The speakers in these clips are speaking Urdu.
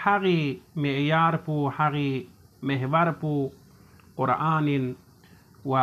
hagi me'yar pu hagi mehwar pu Qur'anin wa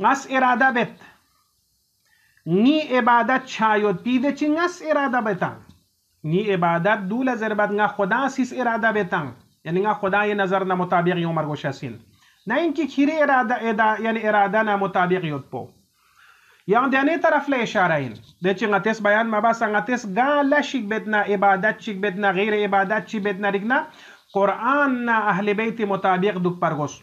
ngas irada bet ni ibadat chayot pide chingas irada betang ni ibadat dula zerbat nga khuda sis irada betang yani nga khuda ye nazar na mutabiq yo margoshasin na inki khire irada yani irada na mutabiq yot po yang dane taraf la isharain de chingates bayan mabasa ngates ga la shik betna ibadat chik betna ghair ibadat chik betna rigna Qur'an na ahli bayti mutabiq duk pargos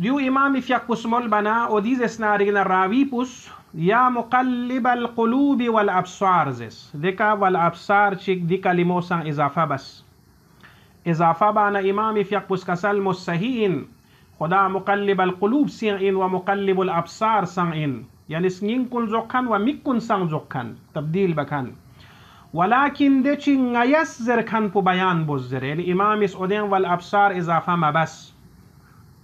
Diu imam ifyak pusmol bana o dizes narigna rawi pus ya muqallibal qulubi wal absar zes deka wal absar chik di kalimosang izafa bas izafa bana imam ifyak pus kasal musahin khuda muqallibal qulub sing in wa muqallibul absar sang in yani singin kun zokkan wa mikun sang zokkan tabdil bakan walakin de chi ngayas zer kan pu bayan bozzere imam is oden wal absar izafa ma bas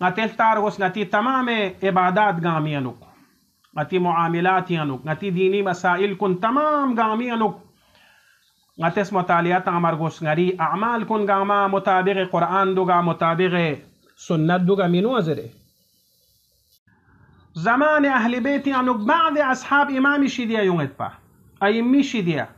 ngati targos ngati tamame ibadat gami yanuk ngati muamilat yanuk ngati dini masail kun tamam gami yanuk ngates mutaliat amargos ngari a'mal kun gama mutabig Quran duga mutabig sunnat duga minu azre zaman ahli beiti anuk ba'd ashab imam shidia yunget pa aymi shidia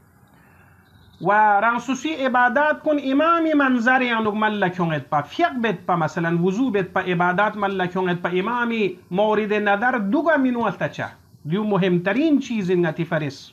wa ransusi ibadat kun imami manzari anuk mallak yunget pa fiq bet pa masalan wuzu bet pa ibadat mallak yunget pa imami mawrid nadar duga minu altacha diu muhim tarin cheez ngati faris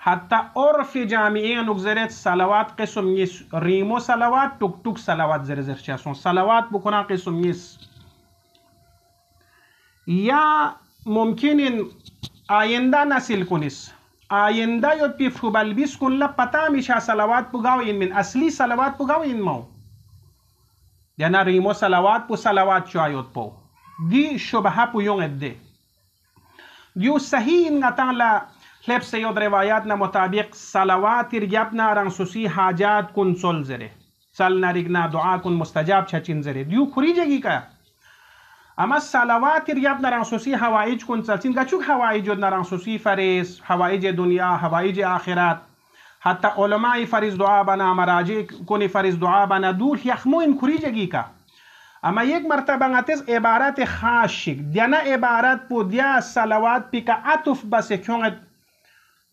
hatta orfi jami'in nugzeret salawat qism nis rimo salawat tuk salawat zerzer chason salawat bukuna qism nis ya mumkinin ayenda nasil kunis ayenda yot pi fubalbis kun la pata misha salawat pugaw in min asli salawat pugaw in mau yana rimo salawat pu salawat chayot po di shubha pu yung edde diu sahih ngatan la lep se yod riwayat na mutabik salawat irjabna rang susi hajat kun sol zere sal narigna dua kun mustajab chachin zere diu khurijegi ka ama salawat irjabna rang susi hawaij kun chalchin gachuk hawaij na rang susi faris hawaij dunya hawaij akhirat hatta ulama fariz dua bana maraji kun fariz dua bana dul yakhmu in khurijegi ka اما یک مرتبه ngatiz عبارت خاص شik diana عبارت po dia salawat pika atuf bas kyonget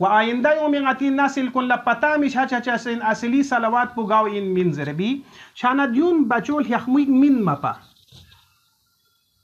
wa ayinda yom ngati nasil kun la pata mi cha sin asli salawat po gaw in min zerbi chana dyun bachul yakhmuik min mapa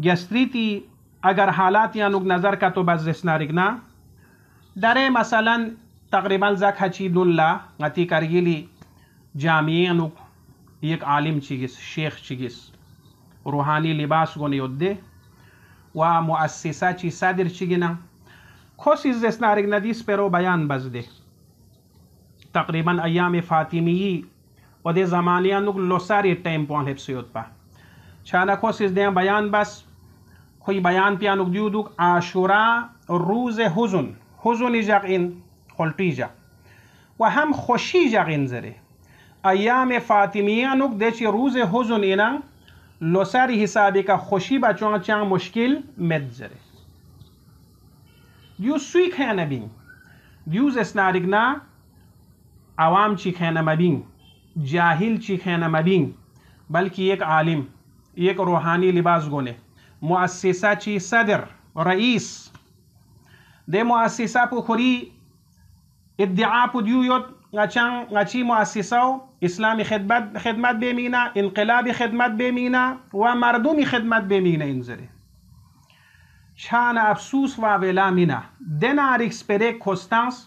گستریتی اگر حالات یانوک نظر کا تو بس اسنارگنا داره مثلا تقریبا زک هچی دولا غتی کرگیلی جامعه یانوک یک عالم چیگیس شیخ چیگیس روحانی لباس گونه یده و مؤسسه چی صدر چیگینا کوسیز اسنارگنا دیس پرو بیان بزده تقریبا ایام فاطمیی و ده زمانی انوک لوساری ٹائم پوان حفظیت پا چانا کوسیز دیں بیان بس کوئی بیان پیانوک دیودوک عاشورا روز حزن جاقین خلطی جا و هم خوشی جاقین زره ایام فاطمیانوک دیچی روز حزن اینا لوساری حسابی کا خوشی بچوان چان مشکل مد زره دیو سوی خیانه بین دیوز اسنارگنا عوام چی خیانه مبین جاہل چی خیانه مبین بلکہ ایک عالم ایک روحانی لباس گونے مؤسسہ چی صدر رئیس دے مؤسسہ پو خوری ادعا پو دیویوت غچی مؤسسہ اسلامی خدمت بیمینا انقلابی خدمت بیمینا و مردمی خدمت بیمینا انزره چان افسوس و ویلا مینا دینا ریکس پریک کوستانس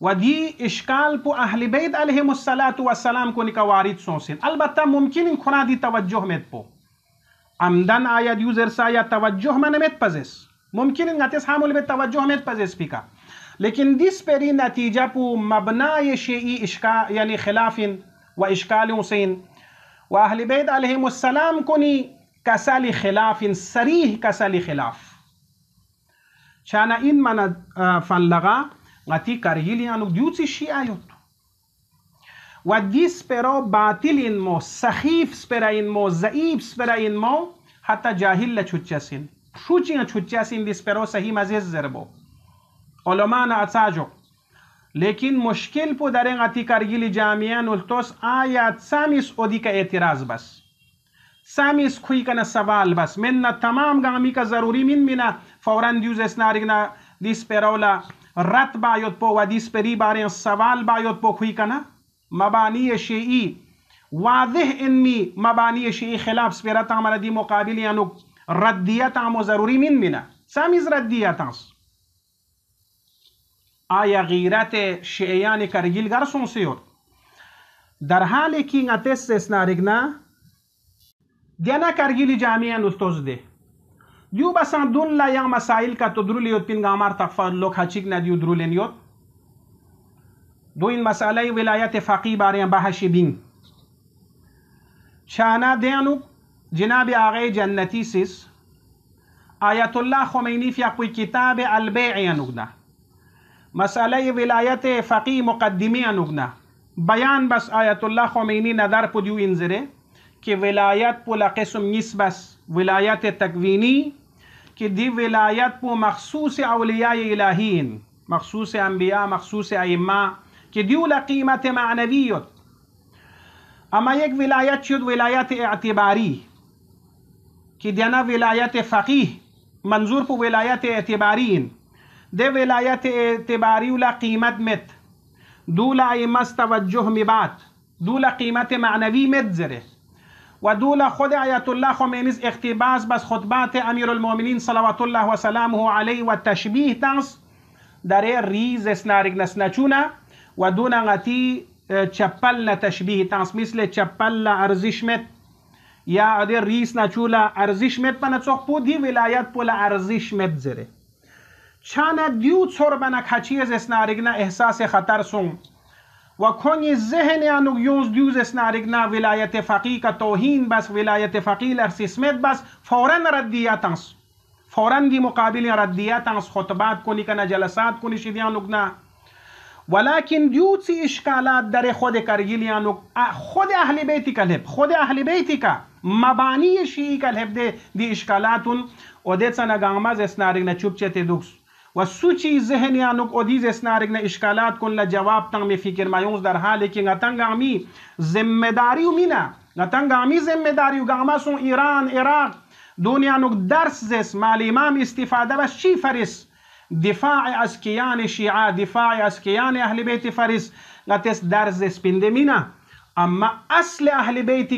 ودي إشكال بو أهل بيت عليهم الصلاة والسلام كوني كوارد سونسين البته ممكن إن كنا دي توجه مت بو عمدن آيات يوزر سايا توجه من مت پزس ممكن إن غتس حامل بيت توجه مت پزس بيكا لكن ديس پري نتيجة بو مبنى شيء إشكال يعني خلاف وإشكال حسين وأهل بيت عليهم السلام كوني كسالي خلاف صريح كسالي خلاف شانا إن من فنلغا غتي كاريلي أنو ديوتي شيئايوت وديس pero باطل إن مو سخيف سپرا إن مو ضعيف سپرا إن مو حتى جاهل لچوچاسين شوچين چوچاسين ديس pero صحيح مزيز زربو علماء نعتاجو لیکن مشکل پو دارن غتی کرگیلی جامعان التوس آیات سامیس اودی کا اعتراض بس سامیس خوی کنا سوال بس من تمام گامی کا ضروری من فوراً دیوز اسنارگنا دیس پیرولا رت بایوت پو و دیس پری بارن سوال بایوت پو خوی کنا مبانی شیعی واضح انمی مبانی شیعی خلاف سپیرت عمل دی مقابلی انو ردیت عمو ضروری من سامیز ردیت انس آیا غیرت شیعیان کرگیل گر سونسیور در حالی که نتس اسنارگنا دینا کرگیلی جامعان استوز ده دیو بسان دون لا یا مسائل کا تدرولیوت پین گامار تقفر لوک حچیک ندیو درولینیوت دو این مسئله ولایت فقی بارے بحث بین شانا دیانو جناب آغای جنتی سیس آیت اللہ خمینی فی اقوی کتاب البیع نگنا مسئله ولایت فقی مقدمی انگنا بیان بس آیت الله خمینی نظر پو دیو انزره که ولایت پو لقسم نیست بس ولایت تکوینی که دی ولایت پو مخصوص اولیاء الهین مخصوص انبیاء مخصوص ائمه که دیو لقیمت معنویت اما یک ولایت شد ولایت اعتباری که دینا ولایت فقیه منظور پو ولایت اعتبارین ده ولایت اعتباری ولا قیمت مت دولا ایمس توجه میبات دولا قیمت معنوی مت زره و دولا خود آیت الله خمینیز اقتباس بس خطبات امیر المؤمنین صلوات الله و سلامه علیه و تشبیه تنس داره ریز اسنارگ نسنچونا و دونا غتی چپل نتشبیه تنس مثل چپل ارزش مت یا ادی ریس نچولا ارزش مت پنچوخ پو دی ولایت پولا ارزش مت زره چانا دیو چور بنا کچیز اسنارگنا احساس خطر سون و کنی ذهن انو یونز دیوز اسنارگنا ولایت فقی کا توہین بس ولایت فقی لرسیسمت بس فوراً ردیاتنس فوراً دی مقابل ردیاتنس خطبات کنی کنا جلسات کنی شدیان لگنا ولكن دیوتی اشکالات در خود کرگیلیانو خود اهل بیتی کلب خود اهل بیتی کا مبانی شیعی کلب دی اشکالاتون و دیتا نگامز اسنارگنا چوب چیت دوکس و سوچی ذهنیانو اودیز اسنارگنا اشکالات کن لجواب تنگ می فکر مایونز در حالی که نتنگامی ذمداری و مینا نتنگامی ذمداری و گاماسون ایران عراق دنیانو درس زس مال امام استفاده بس چی فرس دفاع اسكيان شيعة دفاع اسكيان اهل بيت فارس غتس درز سبندمينا اما اصل اهل بيت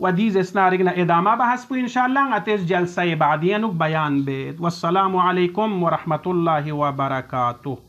وديز اسنارقنا إدامة بحسب إن شاء الله أتيز جلسة بعدين بيان بيت والسلام عليكم ورحمة الله وبركاته.